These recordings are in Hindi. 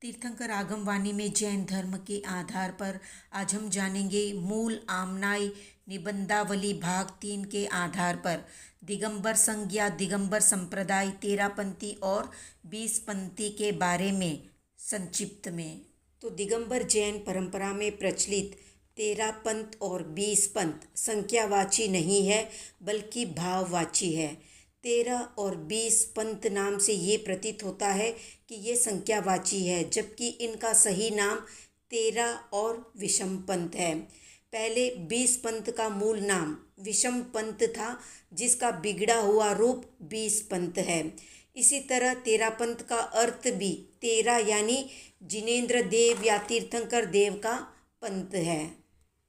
तीर्थंकर आगम वाणी में जैन धर्म के आधार पर आज हम जानेंगे मूल आमनाई निबंधावली भाग 3 के आधार पर दिगंबर संघ या दिगंबर संप्रदाय, तेरापंथी और बीसपंथी के बारे में संक्षिप्त में। तो दिगंबर जैन परंपरा में प्रचलित तेरापंथ और बीसपंथ संख्यावाची नहीं है बल्कि भाववाची है। 13 और 20 पंथ नाम से ये प्रतीत होता है कि ये संख्यावाची है, जबकि इनका सही नाम 13 और विषम पंथ है। पहले 20 पंथ का मूल नाम विषम पंथ था, जिसका बिगड़ा हुआ रूप 20 पंथ है। इसी तरह तेरापंथ का अर्थ भी 13 यानी जिनेंद्र देव या तीर्थंकर देव का पंथ है।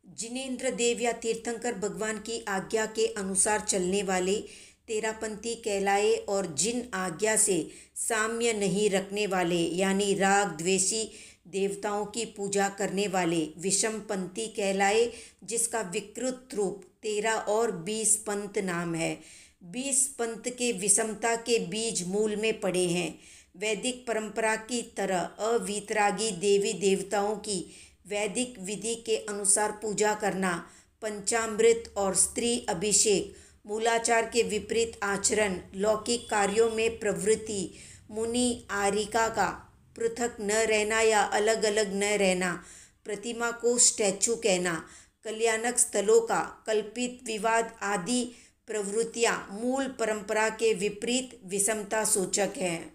जिनेंद्र देव या तीर्थंकर भगवान की आज्ञा के अनुसार चलने वाले तेरापंथी कहलाए और जिन आज्ञा से साम्य नहीं रखने वाले यानी राग द्वेषी देवताओं की पूजा करने वाले विषमपंथी कहलाए, जिसका विकृत रूप 13 और 20 पंथ नाम है। 20 पंथ के विषमता के बीज मूल में पड़े हैं। वैदिक परंपरा की तरह अवीतरागी देवी देवताओं की वैदिक विधि के अनुसार पूजा करना, पंचामृत और स्त्री अभिषेक, मूलाचार के विपरीत आचरण, लौकिक कार्यों में प्रवृत्ति, मुनि आरिका का पृथक न रहना या अलग अलग न रहना, प्रतिमा को स्टैचू कहना, कल्याणक स्थलों का कल्पित विवाद आदि प्रवृत्तियां मूल परंपरा के विपरीत विषमता सूचक हैं।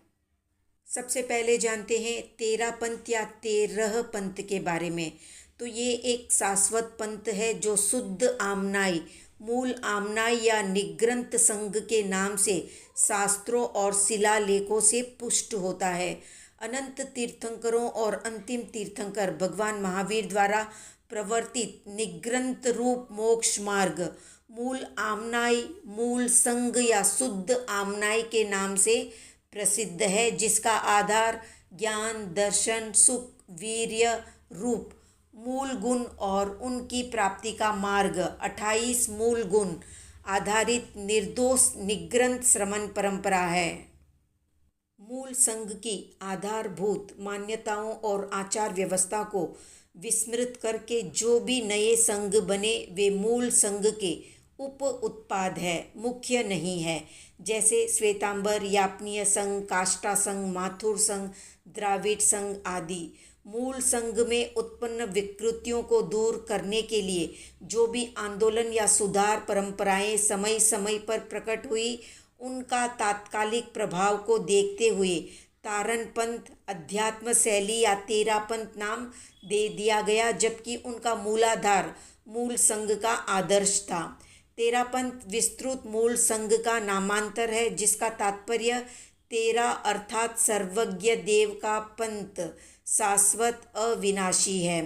सबसे पहले जानते हैं तेरापंथ या 13 पंथ के बारे में। तो ये एक शाश्वत पंथ है जो शुद्ध आमनाई, मूल आमनाई या निग्रंथ संघ के नाम से शास्त्रों और शिलालेखों से पुष्ट होता है। अनंत तीर्थंकरों और अंतिम तीर्थंकर भगवान महावीर द्वारा प्रवर्तित निग्रंथ रूप मोक्ष मार्ग मूल आमनाई, मूल संघ या शुद्ध आमनाई के नाम से प्रसिद्ध है, जिसका आधार ज्ञान, दर्शन, सुख, वीर्य रूप मूल गुण और उनकी प्राप्ति का मार्ग 28 मूल गुण आधारित निर्दोष निग्रंथ श्रमण परंपरा है। मूल संघ की आधारभूत मान्यताओं और आचार व्यवस्था को विस्मृत करके जो भी नए संघ बने वे मूल संघ के उप उत्पाद है, मुख्य नहीं है। जैसे श्वेतांबर, यापनीय संघ, काष्टा संघ, माथुर संघ, द्राविड़ संघ आदि। मूल संघ में उत्पन्न विकृतियों को दूर करने के लिए जो भी आंदोलन या सुधार परंपराएं समय समय पर प्रकट हुई, उनका तात्कालिक प्रभाव को देखते हुए तारण पंथ अध्यात्म शैली या तेरापंथ नाम दे दिया गया, जबकि उनका मूलाधार मूल संघ का आदर्श था। तेरापंथ विस्तृत मूल संघ का नामांतर है, जिसका तात्पर्य 13 अर्थात सर्वज्ञ देव का पंथ शाश्वत अविनाशी है।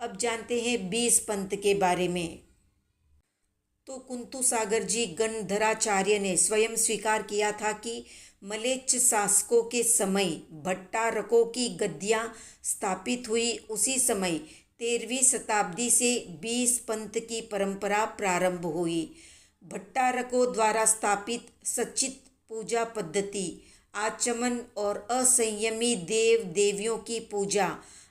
अब जानते हैं 20 पंथ के बारे में। तो कुंतु सागर जी गणधराचार्य ने स्वयं स्वीकार किया था कि मलेच्छ शासकों के समय भट्टारकों की गद्दियां स्थापित हुई, उसी समय 13वीं शताब्दी से 20 पंथ की परंपरा प्रारंभ हुई। भट्टारकों द्वारा स्थापित सचित पूजा पद्धति, आचमन और असंयमी देव देवियों की पूजा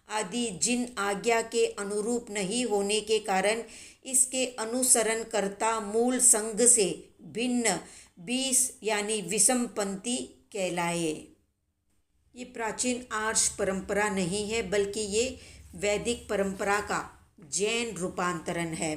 आदि जिन आज्ञा के अनुरूप नहीं होने के कारण इसके अनुसरणकर्ता मूल संघ से भिन्न 20 यानी विषमपंथी कहलाए। ये प्राचीन आर्ष परंपरा नहीं है बल्कि ये वैदिक परंपरा का जैन रूपांतरण है।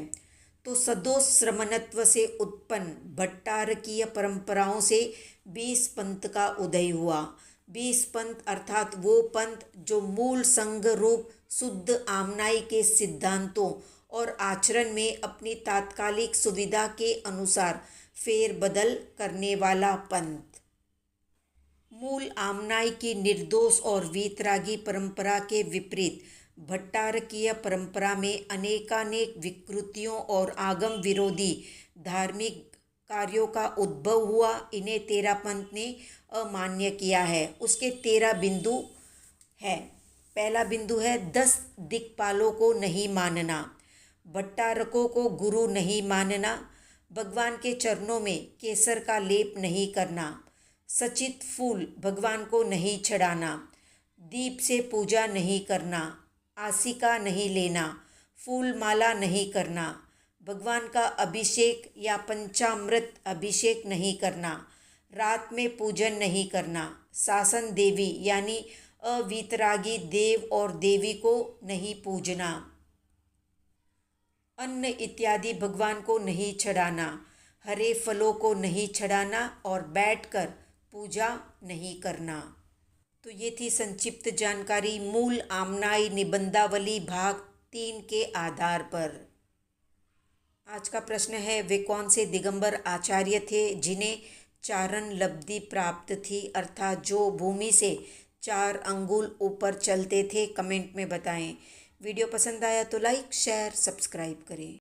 तो सदोष श्रमणत्व से उत्पन्न भट्टारकीय परंपराओं से 20 पंथ का उदय हुआ। 20 पंथ अर्थात वो पंथ जो मूल संघ रूप शुद्ध आमनाई के सिद्धांतों और आचरण में अपनी तात्कालिक सुविधा के अनुसार फेरबदल करने वाला पंथ। मूल आमनाई की निर्दोष और वीतरागी परंपरा के विपरीत भट्टारकीय परंपरा में अनेकानेक विकृतियों और आगम विरोधी धार्मिक कार्यों का उद्भव हुआ। इन्हें तेरापंथ ने अमान्य किया है। उसके 13 बिंदु है। पहला बिंदु है 10 दिक्पालों को नहीं मानना, भट्टारकों को गुरु नहीं मानना, भगवान के चरणों में केसर का लेप नहीं करना, सचित फूल भगवान को नहीं चढ़ाना, दीप से पूजा नहीं करना, आसिका नहीं लेना, फूल माला नहीं करना, भगवान का अभिषेक या पंचामृत अभिषेक नहीं करना, रात में पूजन नहीं करना, शासन देवी यानी अवीतरागी देव और देवी को नहीं पूजना, अन्न इत्यादि भगवान को नहीं चढ़ाना, हरे फलों को नहीं चढ़ाना और बैठकर पूजा नहीं करना। तो ये थी संक्षिप्त जानकारी मूल आमनाई निबंधावली भाग 3 के आधार पर। आज का प्रश्न है, वे कौन से दिगंबर आचार्य थे जिन्हें चारण लब्धि प्राप्त थी, अर्थात जो भूमि से 4 अंगुल ऊपर चलते थे? कमेंट में बताएं। वीडियो पसंद आया तो लाइक शेयर सब्सक्राइब करें।